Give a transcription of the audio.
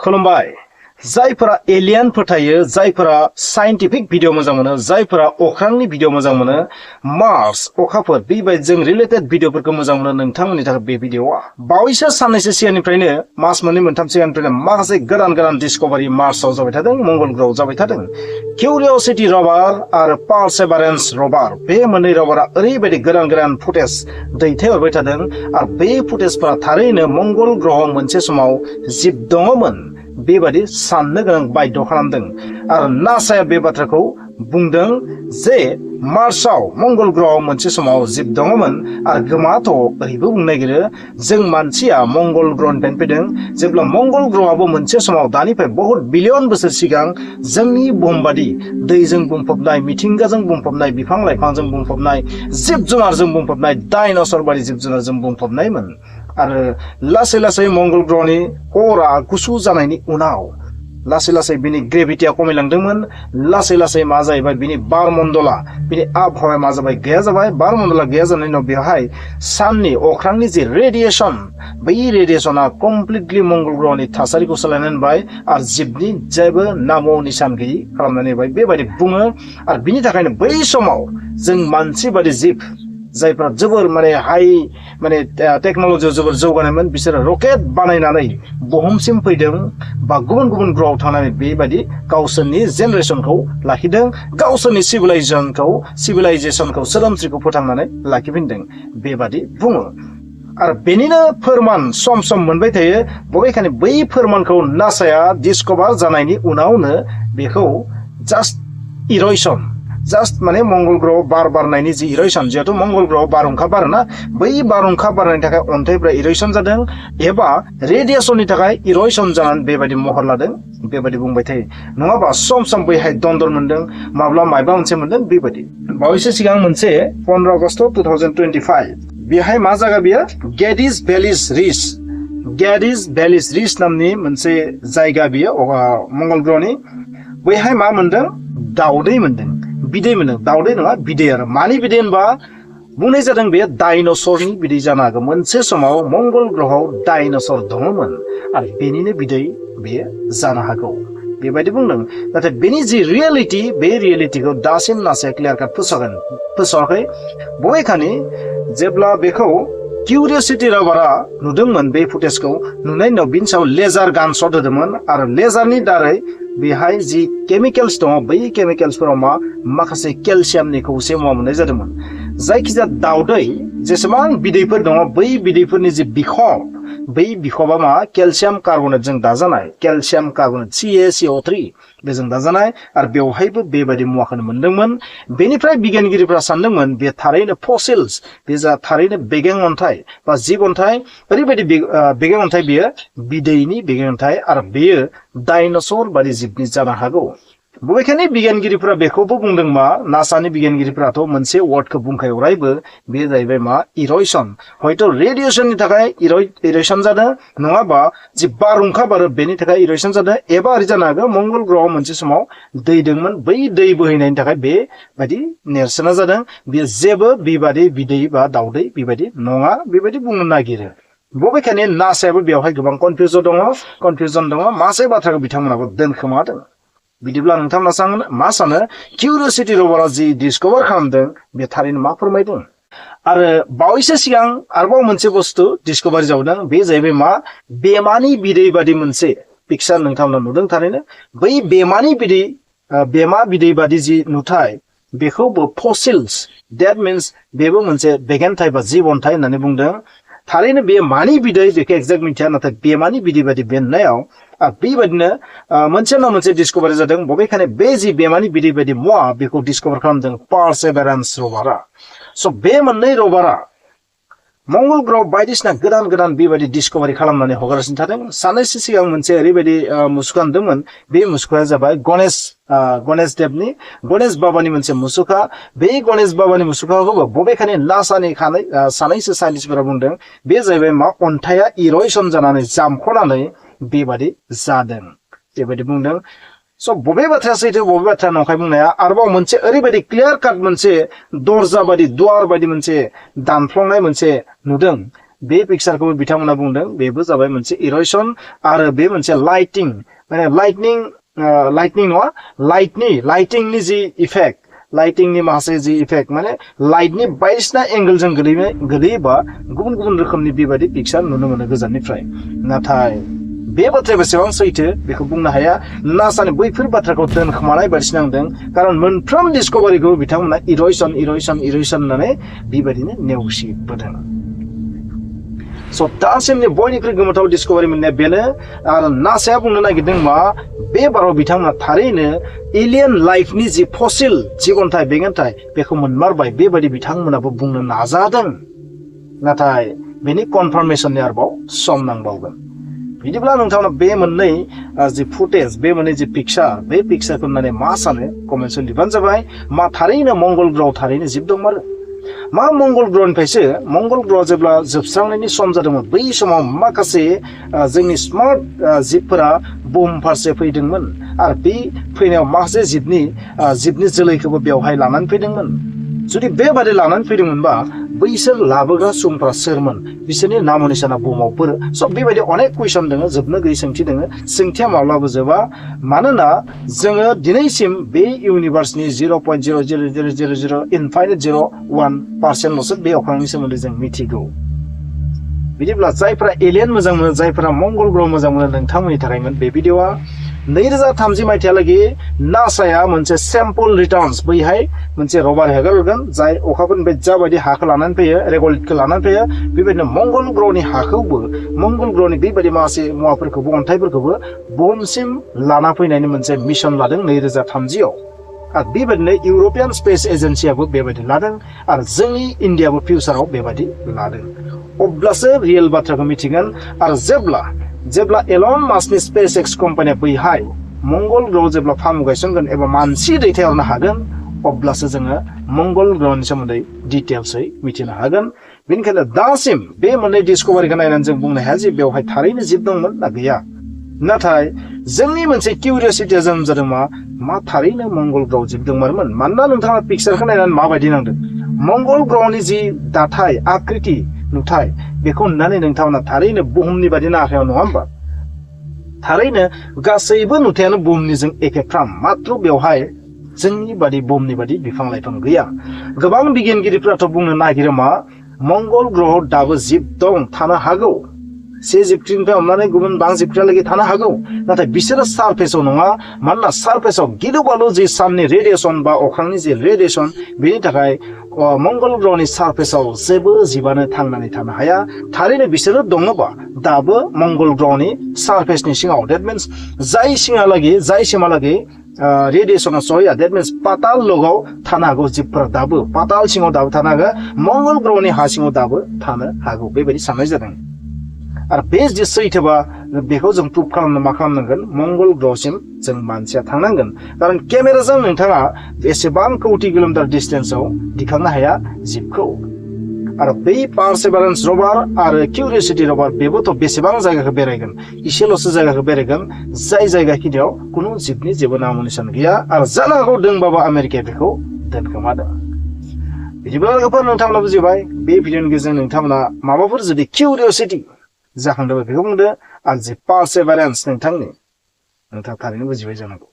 खुलुमबाय जायफोरा एलियन फोथायो जायफोरा साइंटिफिक भिडियो मोजां मोनो जायफोरा अख्रांनि भिडियो मोजां मोनो मार्स अखाफोर बेबायदिजों रिलेटेड भिडियोफोरखौ मोजां मोनो नोंथांमोननि थाखाय बे भिडियोआ बावैसो साननैसो सिगांनिफ्रायनो मास मोननै मोनथाम सिगांनिफ्रायनो माखासे गोदान डिस्कभारि मार्सआव जाबाय थादों मंगल ग्रहआव जाबाय थादों किउरियोसिटी रभार आरो पार्सेभारेन्स रभार बे मोननै रभारा ओरैबायदि गोदान फुटेज दैथायहरबाय थादों आरो बे फुटेजफोरा थारैनो मंगल ग्रहआव मोनसे समाव जिब दङमोन बेबादि साननो गोनां बाध्य खालामदों आरो नासाया बे बाथ्राखौ बुंदों जे मार्सआव मंगल ग्रहआव मोनसे समाव जिब दङमोन आरो गोमाथ' ओरैबो बुंनो नागिरो जों मानसिया मंगल ग्रहनिफ्राय फैदों जेब्ला मंगल ग्रहआबो मोनसे समाव दानिफ्राय बहुत बिलियन बोसोर सिगां जोंनि बुहुमबादि दैजों बुंफबनाय मिथिंगाजों बुंफबनाय बिफां लाइफांजों बुंफबनाय जिब जुनारजों बुंफबनाय डायनासर बादि जिब जुनारजों बुंफबनायमोन आरो लासै लासै मंगल ग्रहनि अरा गुसु जानायनि उनाव लासै लासै बिनि ग्रेभिटिया खमायलांदोंमोन लासै लासै मा जाहैबाय बिनि बारमण्डला बिनि आबहावाया मा जाबाय गैया जाबाय बारमण्डला गैया जानायनि उनाव बेवहाय साननि अख्रांनि जे रेडिएसन बै रेडिएसना कमप्लिटलि मंगल ग्रहनि थासारिखौ सोलायनानै होबाय आरो जिबनि जेबो नामो निसान गैयि खालामनानै होबाय बेबायदि बुङो आरो बिनि थाखायनो बै समाव जों मानसि बादि जिब जायफ्रा जोबोर हाई टेक्नोलॉजियाव जोबोर जौगानायमोन बिसोरो रकेट बानायनानै बुहुमसिम फैदों बा गुबुन गुबुन ग्रहआव थांनानै बेबायदि गावसोरनि जेनेरेशनखौ लाखिदों गावसोरनि सिभिलाइजेशनखौ सोदोमस्रिखौ फोथांनानै लाखिफिनदों बेबादि बुङो आरो बेनिनो फोरमान सम सम मोनबाय थायो बबेखानि बै फोरमानखौ नासाया डिस्कभार जानायनि उनावनो बेखौ जास्ट इर'सन मंगल ग्रह बार बारनायनि जि इर'सन जिहेतु मंगल ग्रह बारहुंखा बारोना बै बारहुंखा बारनायनि थाखाय अन्थाइफ्रा इर'सन जादों एबा रेडिएसननि थाखाय इर'सन जानानै बेबायदि महर लादों बेबायदि बुंबाय थायो नङाबा सम सम बैहाय दन्दर मोनदों माब्ला मायबा मोनसे मोनदों बेबायदि बावैसो सिगां मोनसे 15 आगस्ट 2025 बेहाय मा जायगा बियो गेडिज भेलिस रिज नामनि मोनसे जायगा बियो मंगल ग्रहनि बैहाय मा मोनदों दाउदै मोनदों बिदै मोनदों दाउदै नङा बिदै आरो मानि बिदै होनबा बुंनाय जादों बे डायनासरनि बिदै जानो हागौ मोनसे समाव मंगल ग्रहआव डायनासर दङमोन आरो बेनिनो बिदै बेयो जानो हागौ बेबायदि बुंदों नाथाय बेनि जि रियेलिटि बे रियेलिटिखौ दासिम नासाया क्लियार काट फोसावाखै बबेखानि जेब्ला बेखौ किउरियोसिटी रभारा नुदोंमोन बे फुटेजखौ नुनायनि उनाव बिनि सायाव लेजार गान शट होदोंमोन आरो लेजारनि दारै बेहाय जि केमिकेल्स दङ बै केमिकेल्सफोराव माखासे केलसियामनि खौसे मुवा मोननाय जादोंमोन जायखिजाया दाउदै जेसेबां बिदैफोर दङ बै बिदैफोरनि जि बिखब बै बिखबा केलसियाम कार्बनेटजों दाजानाय केलसियाम कार्बनेट CaCO3 बेजों दाजानाय आरो बेवहायबो बेबायदि मुवाखौनो मोनदोंमोन बेनिफ्राय बिगियानगिरिफ्रा सानदोंमोन बे थारैनो फसिल्स बे जा थारैनो बेगें अन्थाइ बा जिब अन्थाइ ओरैबायदि बेगें अन्थाइ बियो बिदैनि बेगें अन्थाइ आरो बेयो डायनासर बादि जिबनि जानो हागौ बबेखानि बिगियानगिरिफ्रा बेखौबो बुंदों नासानि बिगियानगिरिफ्राथ' मोनसे वार्डखौ बुंखायो अरायबो बे जाहैबाय इर'सन हयथ' रेडिएसननि थाखाय इर'सन जादों नङाबा जि बारहुंखा बारो बेनि थाखाय इर'सन जादों एबा ओरै जानो हागौ मंगल ग्रहआव मोनसे समाव दै दंमोन बै दै बोहैनायनि थाखाय बेबायदि नेरसोना जादों बेयो जेबो बेबादि बिदै बा दाउदै बेबायदि नङा बेबायदि बुंनो नागिरो बबेखानि नासायाबो बेवहाय गोबां कनफिउजन दङ मासे बाथ्राखौ बिथांमोनाबो दोनखोमादों बिदिब्ला नोंथांमोना मा सानो किउरियोसिटी रभारा जि डिस्कभार खालामदों बे थारैनो मा फोरमायदों आरो बावैसो सिगां आरोबाव मोनसे बुस्थु डिस्कभारि जाबोदों बे जाहैबाय बेमानि बिदै बादि मोनसे पिक्चार नोंथांमोना नुदों थारैनो बै बेमा बिदै बादि जि नुथाय बेखौबो फसिल्स डेट मिन्स बेबो मोनसे बेगेन्थाइ बा जिब अन्थाइ होननानै बुंदों थारैनो बे मानि बिदै बेखौ एक्जेक्ट मिथिया नाथाय बेमानि बिदै बादि बेननायाव बेबायदिनो मोनसे नङा मोनसे डिस्कभारि जादों बबेखानि बे जि बेमानि बिदै बायदि मुवा बेखौ डिस्कभार खालामदों पार्सेभारेन्स रभारा स' बे मोननै रभारा मंगल ग्रह बायदिसिना गोदान बेबायदि डिस्कभारि खालामनानै हगारगासिनो थादों साननैसो सिगां मोनसे ओरैबायदि मुसुखा नुदोंमोन बे मुसुखाया जाबाय गणेश बाबानि मोनसे मुसुखा बे गणेश बाबानि मुसुखाखौबो बबेखानि नासानि सानैसो साइन्टिस्टफोरा बुंदों बे जाहैबाय अन्थाइया इर'सन जानानै जामख'नानै बेबादि जादों बेबायदि बुंदों स' बबे बाथ्राया सैथो बबे बाथ्राया नंखाय बुंनाया आरोबाव मोनसे ओरैबायदि क्लियार काट मोनसे दरजा बादि दुवार बायदि मोनसे दानफ्लंनाय मोनसे नुदों बे पिक्चारखौ बिथांमोना बुंदों बेबो जाबाय मोनसे इर'सन आरो बे मोनसे लाइटिं माने लाइटनिं नङा लाइटिंनि जि इफेक्ट लाइटिंनि माखासे जि इफेक्ट माने लाइटनि बायदिसिना एंगेलजों गोलैयोबा गुबुन गुबुन रोखोमनि बेबायदि पिक्चार नुनो मोनो गोजाननिफ्राय नाथाय बे बाथ्राया बेसेबां सैथो बेखौ बुंनो हाया नासानि बैफोर बाथ्राखौ दोनखोमानाय बायदिसो नांदों खारन मोनफ्रोम डिस्कभारिखौ बिथांमोना इर'सन होननानै बेबायदिनो नेवसिबोदों स' दासिमनि बयनिख्रुइ गोमोथाव डिस्कभारि मोननाया बेनो आरो नासाया बुंनो नागिरदों मा बे बाराव बिथांमोना थारैनो एलियन लाइफनि जि फसिल जिबनथाय बेगेंथाय बेखौ मोनमारबाय बेबायदि बिथांमोनाबो बुंनो नाजादों नाथाय बेनि कनफार्मेशननि आरोबाव सम नांबावगोन बिदिब्ला नोंथांमोना बे मोननै जि फुटेज बे मोननै जि पिक्चार बे पिक्चारखौ नुनानै मा सानो कमेन्टआव लिरबानो जाबाय मा थारैनो मंगल ग्रहआव थारैनो जिब दंमारो मा मंगल ग्रहनिफ्रायसो मंगल ग्रहआ जेब्ला जोबस्रांनायनि सम जादोंमोन बै समाव माखासे जोंनि स्मार्ट जिबफोरा बुहुम फारसे फैदोंमोन आरो बे फैनायाव माखासे जिबनि जोलैखौबो बेवहाय लानानै फैदोंमोन जुदि बेबादि लानानै फैदोंमोनबा बैसोर लाबोग्रा सुबुंफोरा सोरमोन बिसोरनि नाम निशाना बुहुमावफोर सब बेबायदि अनेक कुइसन दङ जोबनो गैयै सोंथि दङ सोंथिया माब्लाबो जोबा मानोना जोङो दिनैसिम बे इउनिभार्सनि 0.00000 इनफाइनाइट 0.1% ल'सो बे अख्रांनि सोमोन्दै जों मिथिगौ बिदिब्ला जायफोरा एलियन मोजां मोनो जायफोरा मंगल ग्रह मोजां मोनो नोंथांमोननि थाखायमोन बे भिडिअआ 2030 मायथाइहालागै नासाया मोनसे सेम्पल रिटार्न्स बैहाय मोनसे रभार हगारगोन जाय अखाफोरनिफ्राय जाबायदि हाखौ लानानै फैयो रेग'लिटखौ लानानै फैयो बेबायदिनो मंगल ग्रहनि हाखौबो मंगल ग्रहनि बेबायदि माखासे मुवाफोरखौबो अन्थाइफोरखौबो बुहुमसिम लाना फैनायनि मोनसे मिशन लादों 2030 आव आरो बेबायदिनो इउर'पियान स्पेस एजेन्सियाबो बेबायदि लादों आरो जोंनि इन्डियाबो फिउचाराव बेबायदि लादों अब्लासो रियेल बाथ्राखौ मिथिगोन आरो जेब्ला एलन मास्कनि स्पेस एक्स कम्पानिया बैहाय मंगल ग्रह जेब्ला फार्म गायसनगोन एबा मानसि दैथायहरनो हागोन अब्लासो जोङो मंगल ग्रहनि सोमोन्दै डिटेल्सै मिथिनो हागोन बेनिखायनो दासिम बे मोननै डिस्कभारिखौ नायनानै जों बुंनो हाया जे बेवहाय थारैनो जिब दंमोन ना गैया नाथाय जोंनि मोनसे किउरियसिटिया जोनोम जादों मा थारैनो मंगल ग्रहआव जिब दंमारमोन मानोना नोंथाङा पिक्चारखौ नायनानै माबायदि नांदों मंगल ग्रहनि जि दाथाय आकृति नुथाय बेखौ नुनानै नोंथांमोना थारैनो बुहुमनि बादि नायाखै नङा होमबा थारैनो गासैबो नुथायानो बुहुमनिजों एखेफ्राम मात्र बेवहाय जोंनि बादि बुहुमनि बादि बिफां लाइफां गैया गोबां बिगियानगिरिफोराथ' बुंनो नागिरो मंगल ग्रहआव दाबो जिब दं थानो हागौ से जिबख्रिनिफ्राय हमनानै गुबुन बां जिबख्रियालागै थानो हागौ नाथाय बिसोरो सारफेसाव नङा मानोना सारफेसाव गिलु बालु जि साननि रेडिएसन बा अख्रांनि जि रेडिएसन बेनि थाखाय मंगल ग्रहनि सारफेसाव जेबो जिबानो थांनानै थानो हाया थारैनो बिसोरो दङबा दाबो मंगल ग्रहनि सारफेसनि सिङाव देट मिन्स जाय सिमहालागै रेडिएसना सहैया देट मिन्स पाताल लगआव थानो हागौ जिबफोरा दाबो पाताल सिङाव दाबो थानो हागौ मंगल ग्रहनि हा सिङाव दाबो थानो हागौ बेबायदि साननाय जादों आरो बे जे सैथोबा बेखौ जों प्रुफ खालामनो मा खालामनांगोन मंगल ग्रहसिम जों मानसिया थांनांगोन खारन केमेराजों नोंथाङा बेसेबां कौटि किल'मिटार डिस्टेन्सआव दिखांनो हाया जिबखौ आरो बै पार्सेभारेन्स रभार आरो किउरियसिटि रभार बेबोथ' बेसेबां जायगाखौ बेरायगोन एसेल'सो जायगाखौ बेरायगोन जाय जायगाखिनियाव खुनु जिबनि जेबो नाम निशान गैया आरो जानो हागौ दंबाबो आमेरिकाया बेखौ दोनखोमादों बिदिब्ला लोगोफोर नोंथांमोना बुजिबाय बे भिडिअनि गेजेरजों नोंथांमोना माबाफोर जुदि किउरियसिटि जाखांदोंबा बेखौ बुंदो आरो जि पार्सेभारेन्स नोंथाङा थारैनो बुजिबाय जानांगौ